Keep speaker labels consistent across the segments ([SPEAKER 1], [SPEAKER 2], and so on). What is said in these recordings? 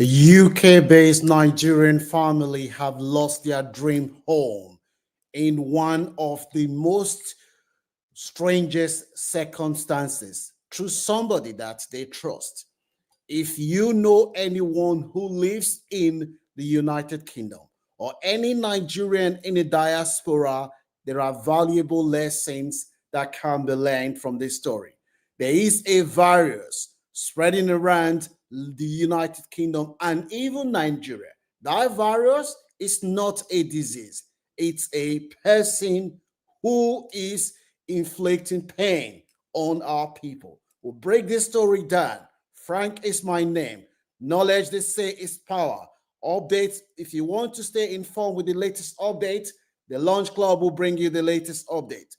[SPEAKER 1] A UK-based Nigerian family have lost their dream home in one of the most strangest circumstances through somebody that they trust. If you know anyone who lives in the United Kingdom or any Nigerian in the diaspora, there are valuable lessons that can be learned from this story. There is a virus spreading around the United Kingdom and even Nigeria. That virus is not a disease, it's a person who is inflicting pain on our people. We'll break this story down. Frank is my name. Knowledge, they say, is power. Updates, if you want to stay informed with the latest update, the Launch Club will bring you the latest update.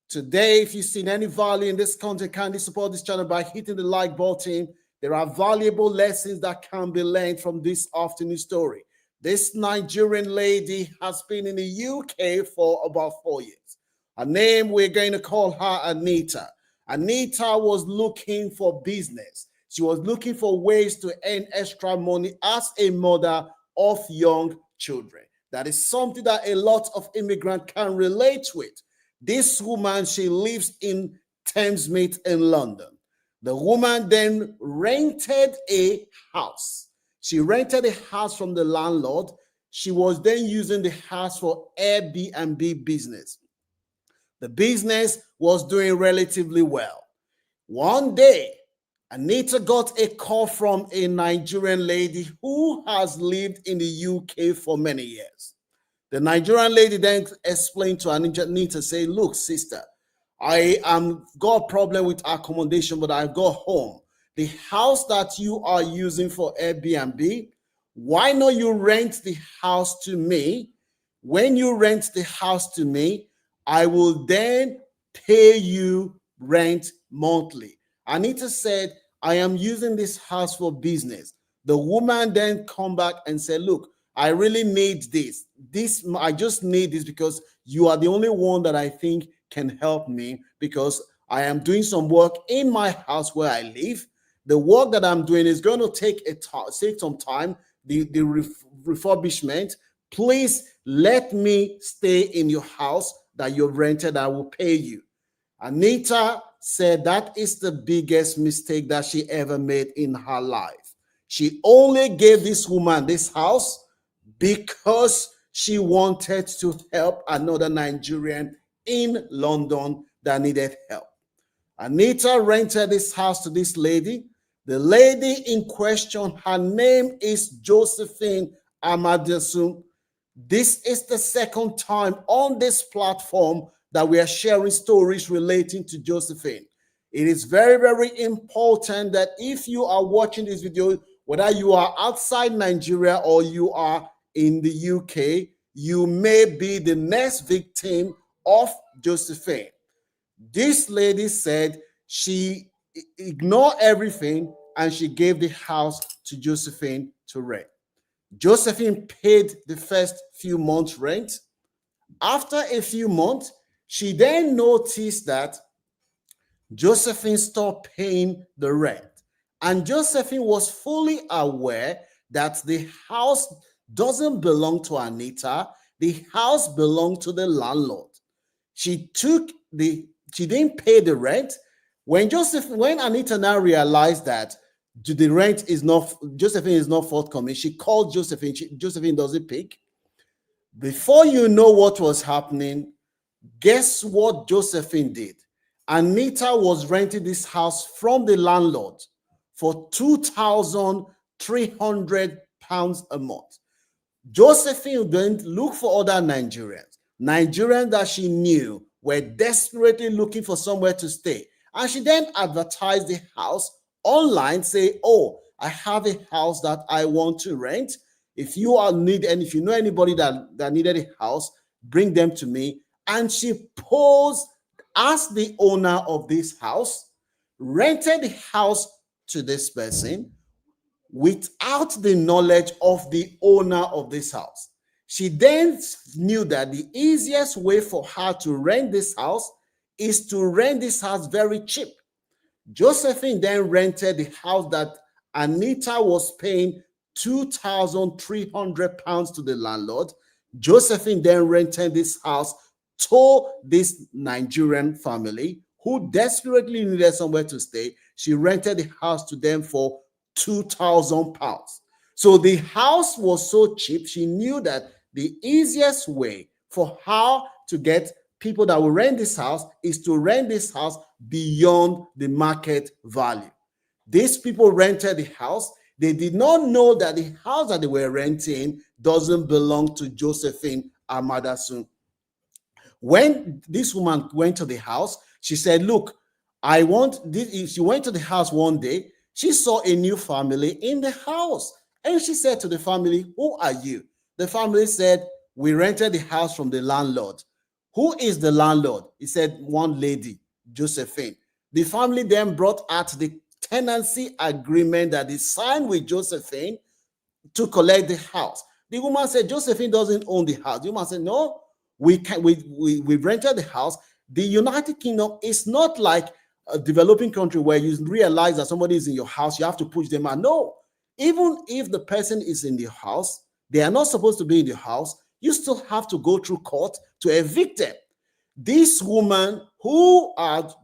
[SPEAKER 1] Today, if you've seen any value in this content, kindly support this channel by hitting the like button. There are valuable lessons that can be learned from this afternoon story. This Nigerian lady has been in the UK for about 4 years. Her name, we're going to call her Anita. Anita was looking for business. She was looking for ways to earn extra money as a mother of young children. That is something that a lot of immigrants can relate with. This woman, she lives in Thamesmead in London. The woman then rented a house. She rented a house from the landlord. She was then using the house for Airbnb business. The business was doing relatively well. One day, Anita got a call from a Nigerian lady who has lived in the UK for many years. The Nigerian lady then explained to Anita, say, look, sister, I am got a problem with accommodation, but I've got home. The house that you are using for Airbnb, why not you rent the house to me? When you rent the house to me, I will then pay you rent monthly. Anita said, I am using this house for business. The woman then come back and said, look, I really need this. I just need this because you are the only one that I think can help me, because I am doing some work in my house where I live. The work that I'm doing is going to take some time, the refurbishment. Please let me stay in your house that you've rented. I will pay you. Anita said that is the biggest mistake that she ever made in her life. She only gave this woman this house because she wanted to help another Nigerian in London that needed help. Anita rented this house to this lady. The lady in question, her name is Josephine Amadesu. This is the second time on this platform that we are sharing stories relating to Josephine. It is very, very important that if you are watching this video, whether you are outside Nigeria or you are in the UK, you may be the next victim of Josephine. This lady said she ignored everything and she gave the house to Josephine to rent. Josephine paid the first few months' rent. After a few months, she then noticed that Josephine stopped paying the rent. And Josephine was fully aware that the house doesn't belong to Anita. The house belonged to the landlord. She didn't pay the rent. When Anita now realized that the rent is not, Josephine is not forthcoming, she called Josephine. Josephine doesn't pick. Before you know what was happening, guess what Josephine did? Anita was renting this house from the landlord for £2,300 a month. Josephine then looked for other Nigerians that she knew were desperately looking for somewhere to stay. And she then advertised the house online, say, oh, I have a house that I want to rent. If you if you know anybody that needed a house, bring them to me. And she posed as the owner of this house, rented the house to this person without the knowledge of the owner of this house. She then knew that the easiest way for her to rent this house is to rent this house very cheap. Josephine then rented the house that Anita was paying £2,300 to the landlord. Josephine then rented this house to this Nigerian family who desperately needed somewhere to stay. She rented the house to them for £2,000. So the house was so cheap, she knew that the easiest way for her to get people that will rent this house is to rent this house beyond the market value. These people rented the house. They did not know that the house that they were renting doesn't belong to Josephine Amadasun. When this woman went to the house, she said, look, I want this. She went to the house one day. She saw a new family in the house. And she said to the family, who are you? The family said, we rented the house from the landlord. Who is the landlord? He said, one lady, Josephine. The family then brought out the tenancy agreement that they signed with Josephine to collect the house. The woman said, Josephine doesn't own the house. The woman said, no, we rented the house. The United Kingdom is not like a developing country where you realize that somebody is in your house, you have to push them out. No, even if the person is in the house, they are not supposed to be in the house, you still have to go through court to evict them. This woman who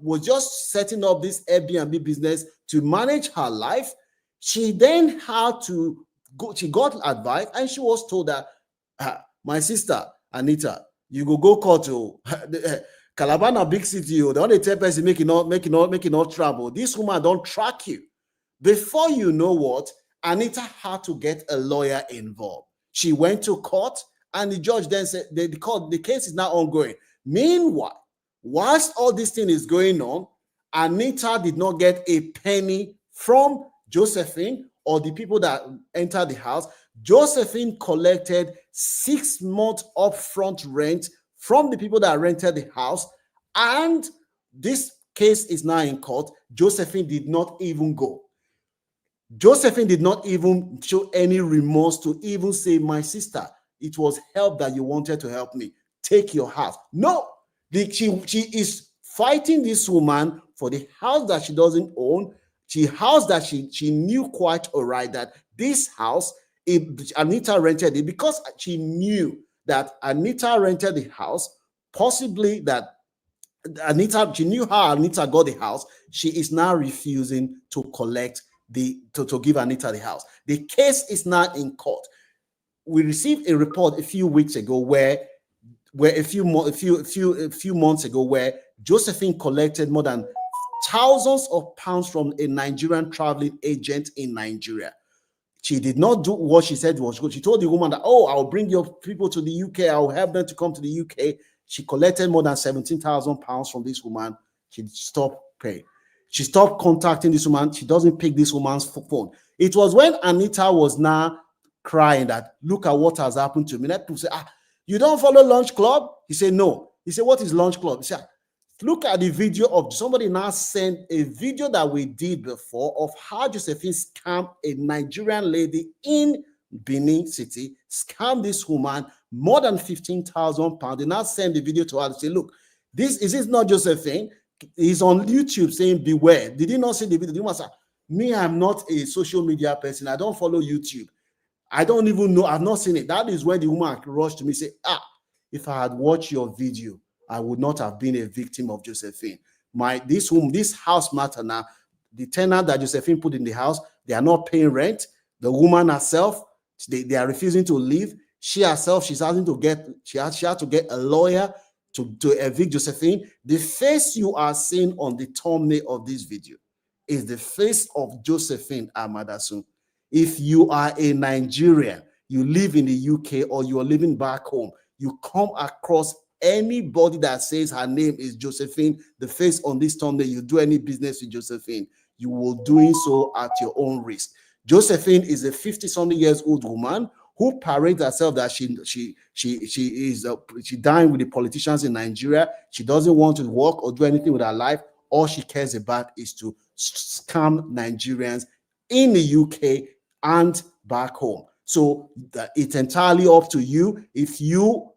[SPEAKER 1] was just setting up this Airbnb business to manage her life, she then had to go, she got advice and she was told that, my sister, Anita, you go court to Calabar, a big city, the only person making all trouble. This woman don't track you. Before you know what, Anita had to get a lawyer involved. She went to court and the judge then said, the case is now ongoing. Meanwhile, whilst all this thing is going on, Anita did not get a penny from Josephine or the people that entered the house. Josephine collected 6 months upfront rent from the people that rented the house, and this case is now in court. Josephine did not even go. Josephine did not even show any remorse to even say, my sister, it was help that you wanted to help me. Take your house. No, she is fighting this woman for the house that she doesn't own. The house that she knew quite all right that this house, Anita rented it because she knew that Anita rented the house, possibly that she knew how Anita got the house. She is now refusing to collect to give Anita the house. The case is now in court. We received a report a few weeks ago where a few months ago where Josephine collected more than thousands of pounds from a Nigerian traveling agent in Nigeria. She did not do what she said was good. She told the woman that, oh, I'll bring your people to the UK. I'll help them to come to the UK. She collected more than 17,000 pounds from this woman. She stopped paying. She stopped contacting this woman. She doesn't pick this woman's phone. It was when Anita was now crying that, look at what has happened to me. Let people say, you don't follow Lunch Club? He said, no. He said, what is Lunch Club? He said, look at the video of somebody now sent a video that we did before of how Josephine scammed a Nigerian lady in Benin City, scammed this woman more than 15,000 pounds. They now send the video to her to say, look, this is not Josephine. He's on YouTube saying, beware. Did you not see the video? You must say, me, I'm not a social media person. I don't follow YouTube. I don't even know. I've not seen it. That is when the woman rushed to me and say, if I had watched your video, I would not have been a victim of Josephine. This house matter now. The tenant that Josephine put in the house, they are not paying rent. The woman herself, they are refusing to leave. She herself, she had to get a lawyer to evict Josephine. The face you are seeing on the thumbnail of this video is the face of Josephine Amadasun. If you are a Nigerian, you live in the UK or you are living back home, you come across anybody that says her name is Josephine, the face on this thumbnail, you do any business with Josephine, you will doing so at your own risk. Josephine is a 50-something years old woman who parades herself that she dined with the politicians in Nigeria. She doesn't want to work or do anything with her life. All she cares about is to scam Nigerians in the UK and back home. So it's entirely up to you. If you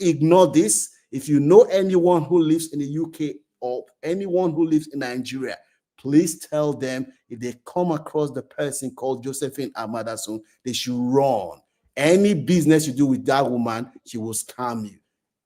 [SPEAKER 1] ignore this, if you know anyone who lives in the UK or anyone who lives in Nigeria, please tell them if they come across the person called Josephine Amadasun, they should run. Any business you do with that woman, she will scam you.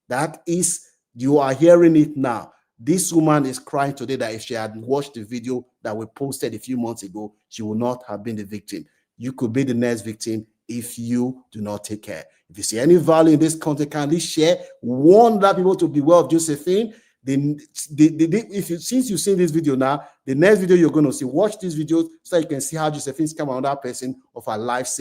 [SPEAKER 1] That is, you are hearing it now. This woman is crying today that if she had watched the video that we posted a few months ago, she would not have been the victim. You could be the next victim if you do not take care. If you see any value in this content, kindly share. Warn other people to beware of Josephine. If you, since you've seen this video now, the next video you're going to see, watch this video so you can see how Josephine's come another person of her life.